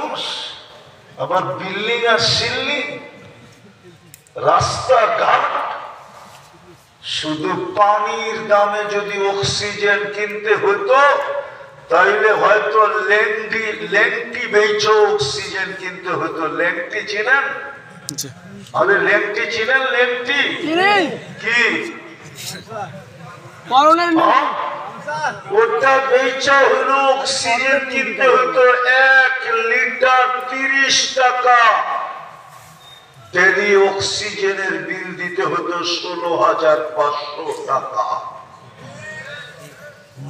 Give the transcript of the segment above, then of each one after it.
মানুষ, আবার বিল্ডিং আর সিল্ডিং, রাস্তাঘাট। শুধু পানির দামে যদি অক্সিজেন কিনতে হতো তাইলে হয়তো লেংটি বেচো অক্সিজেন কিনতে হতো। লেংটি চিনেন? আরে লেংটি চিনেন? লেংটি কি? ওটা বেচা হলো অক্সিজেন কিনতে হতো 1 লিটার 30 টাকা। ডেলি অক্সিজেনের বিল দিতে হতো 16,500 টাকা।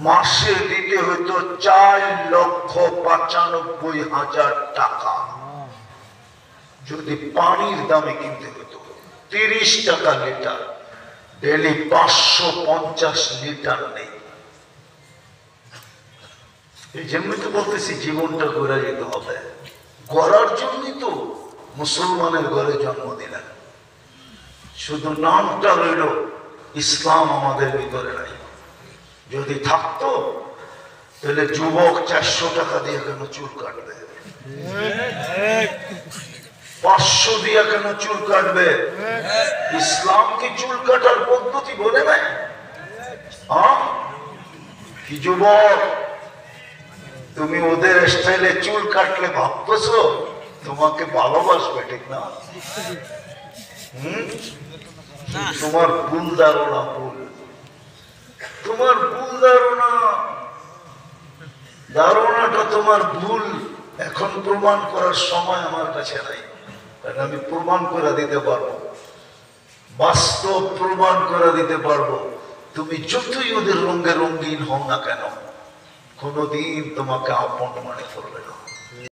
মাসে দিতে হতো 4,95,000 টাকা। যদি পানির দামে কিনতে হতো 30 টাকা লিটার, ডেলি 550 লিটার নেই। এই জন্যই তো বলতেছি জীবনটা গড়ে যেতে হবে। গড়ার জন্যই তো মুসলমানের ঘরে জন্ম দিলেন। শুধু নামটা রইল, ইসলাম আমাদের ভিতরে নাই। যদি থাকতো তাহলে যুবক 400 টাকা দিয়ে কেন চুল কাটবে? 500 দিয়ে কেন চুল কাটবে? ইসলাম কি চুল কাটার পদ্ধতি বলে নাই? কি যুবক, তুমি ওদের স্টাইলে চুল কাটলে ভাবতেছো তোমাকে ভালোবাসবে? ঠিক না? তোমার ভুল ধারণা, ভুল। তোমার ভুল ধারণাটা তোমার ভুল। এখন প্রমাণ করার সময় আমার কাছে নাই, কারণ আমি প্রমাণ করে দিতে পারবো, বাস্তব প্রমাণ করে দিতে পারবো। তুমি যতই ওদের রঙে রঙিন হও না কেন, কোনদিন তোমাকে আপন মনে করবে না।